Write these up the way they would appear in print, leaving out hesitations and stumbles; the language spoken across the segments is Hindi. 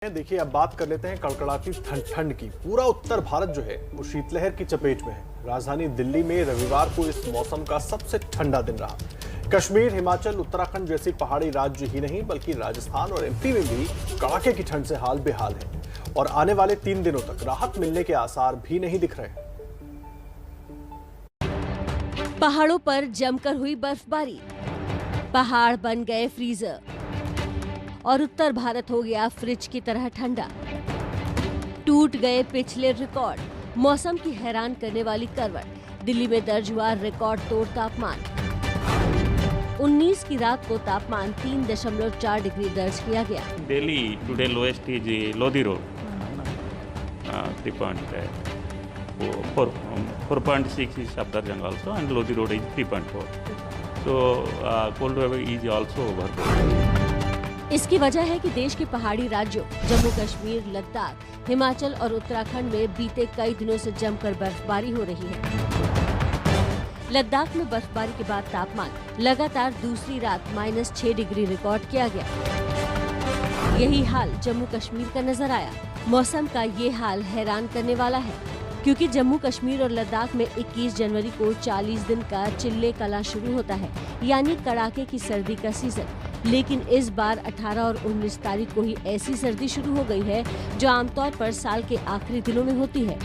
देखिए, अब बात कर लेते हैं कड़कड़ाती ठंड की। पूरा उत्तर भारत जो है वो शीतलहर की चपेट में है। राजधानी दिल्ली में रविवार को इस मौसम का सबसे ठंडा दिन रहा। कश्मीर, हिमाचल, उत्तराखंड जैसी पहाड़ी राज्य ही नहीं बल्कि राजस्थान और एमपी में भी कड़ाके की ठंड से हाल बेहाल है और आने वाले 3 दिनों तक राहत मिलने के आसार भी नहीं दिख रहे। पहाड़ों पर जमकर हुई बर्फबारी, पहाड़ बन गए फ्रीजर और उत्तर भारत हो गया फ्रिज की तरह ठंडा। टूट गए पिछले रिकॉर्ड। मौसम की हैरान करने वाली करवट। दिल्ली में दर्ज हुआ रिकॉर्ड तोड़ तापमान। 19 की रात को तापमान 3.4 डिग्री दर्ज किया गया। Delhi today lowest is Lodi Road, 4.6 is Safdarjung also, and Lodi Road is 3.4. So cold wave is also over. इसकी वजह है कि देश के पहाड़ी राज्यों जम्मू कश्मीर, लद्दाख, हिमाचल और उत्तराखंड में बीते कई दिनों से जमकर बर्फबारी हो रही है। लद्दाख में बर्फबारी के बाद तापमान लगातार दूसरी रात -6 डिग्री रिकॉर्ड किया गया। यही हाल जम्मू कश्मीर का नजर आया। मौसम का ये हाल हैरान करने वाला है, क्योंकि जम्मू कश्मीर और लद्दाख में 21 जनवरी को 40 दिन का चिल्ले कला शुरू होता है, यानी कड़ाके की सर्दी का सीजन। लेकिन इस बार 18 और 19 तारीख को ही ऐसी सर्दी शुरू हो गई है जो आमतौर पर साल के आखिरी दिनों में होती है।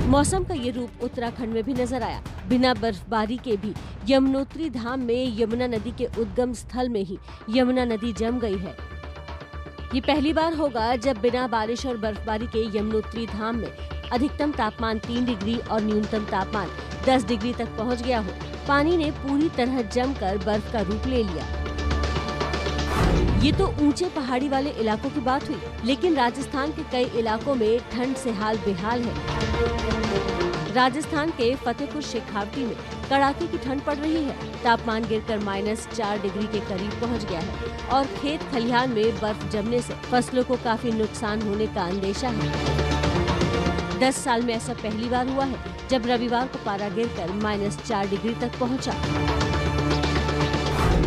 मौसम का ये रूप उत्तराखंड में भी नजर आया। बिना बर्फबारी के भी यमुनोत्री धाम में यमुना नदी के उद्गम स्थल में ही यमुना नदी जम गई है। ये पहली बार होगा जब बिना बारिश और बर्फबारी के यमुनोत्री धाम में अधिकतम तापमान 3 डिग्री और न्यूनतम तापमान 10 डिग्री तक पहुंच गया हो। पानी ने पूरी तरह जमकर बर्फ का रूप ले लिया। ये तो ऊंचे पहाड़ी वाले इलाकों की बात हुई, लेकिन राजस्थान के कई इलाकों में ठंड से हाल बेहाल है। राजस्थान के फतेहपुर शेखावटी में कड़ाके की ठंड पड़ रही है। तापमान गिरकर -4 डिग्री के करीब पहुंच गया है और खेत खलिहान में बर्फ जमने से फसलों को काफी नुकसान होने का अंदेशा है। 10 साल में ऐसा पहली बार हुआ है जब रविवार को पारा गिरकर -4 डिग्री तक पहुंचा।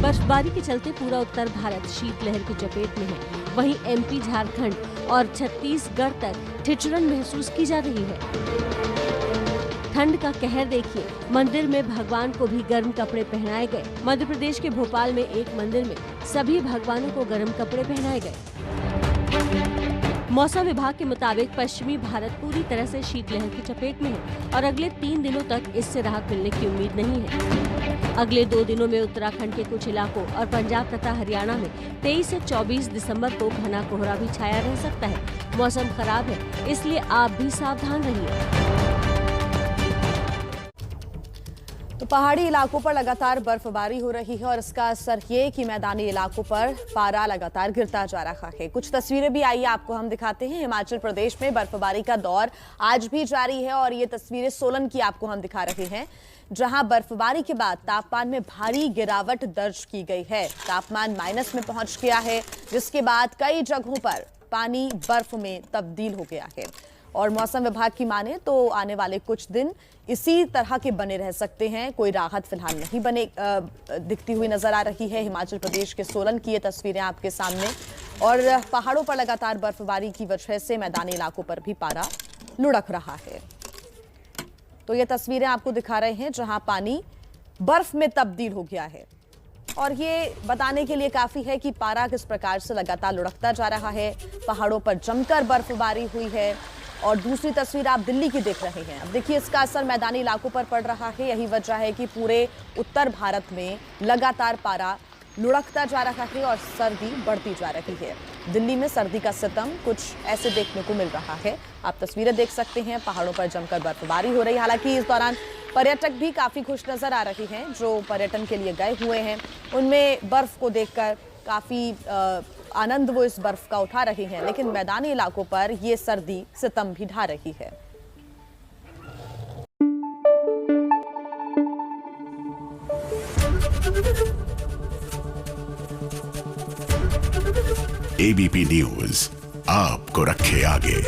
बर्फबारी के चलते पूरा उत्तर भारत शीतलहर की चपेट में है। वहीं एमपी, झारखंड और छत्तीसगढ़ तक ठिठुरन महसूस की जा रही है। ठंड का कहर देखिए। मंदिर में भगवान को भी गर्म कपड़े पहनाए गए। मध्य प्रदेश के भोपाल में एक मंदिर में सभी भगवानों को गर्म कपड़े पहनाए गए। मौसम विभाग के मुताबिक पश्चिमी भारत पूरी तरह से शीतलहर की चपेट में है और अगले 3 दिनों तक इससे राहत मिलने की उम्मीद नहीं है। अगले 2 दिनों में उत्तराखंड के कुछ इलाकों और पंजाब तथा हरियाणा में 23 से 24 दिसंबर को घना कोहरा भी छाया रह सकता है। मौसम खराब है, इसलिए आप भी सावधान रहिए। तो पहाड़ी इलाकों पर लगातार बर्फबारी हो रही है और इसका असर ये कि मैदानी इलाकों पर पारा लगातार गिरता जा रहा है। कुछ तस्वीरें भी आई आपको हम दिखाते हैं। हिमाचल प्रदेश में बर्फबारी का दौर आज भी जारी है और ये तस्वीरें सोलन की आपको हम दिखा रहे हैं, जहां बर्फबारी के बाद तापमान में भारी गिरावट दर्ज की गई है। तापमान माइनस में पहुंच गया है, जिसके बाद कई जगहों पर पानी बर्फ में तब्दील हो गया है। और मौसम विभाग की माने तो आने वाले कुछ दिन इसी तरह के बने रह सकते हैं। कोई राहत फिलहाल नहीं दिखती हुई नजर आ रही है। हिमाचल प्रदेश के सोलन की ये तस्वीरें आपके सामने, और पहाड़ों पर लगातार बर्फबारी की वजह से मैदानी इलाकों पर भी पारा लुढ़क रहा है। तो ये तस्वीरें आपको दिखा रहे हैं जहां पानी बर्फ में तब्दील हो गया है, और ये बताने के लिए काफी है कि पारा किस प्रकार से लगातार लुढ़कता जा रहा है। पहाड़ों पर जमकर बर्फबारी हुई है। और दूसरी तस्वीर आप दिल्ली की देख रहे हैं। अब देखिए, इसका असर मैदानी इलाकों पर पड़ रहा है। यही वजह है कि पूरे उत्तर भारत में लगातार पारा लुढ़कता जा रहा है और सर्दी बढ़ती जा रही है। दिल्ली में सर्दी का सितम कुछ ऐसे देखने को मिल रहा है। आप तस्वीरें देख सकते हैं, पहाड़ों पर जमकर बर्फबारी हो रही है। हालांकि इस दौरान पर्यटक भी काफी खुश नजर आ रहे हैं। जो पर्यटन के लिए गए हुए हैं, उनमें बर्फ को देखकर काफी आनंद वो इस बर्फ का उठा रहे हैं। लेकिन मैदानी इलाकों पर ये सर्दी सितम भी ढा रही है। एबीपी न्यूज आपको रखे आगे।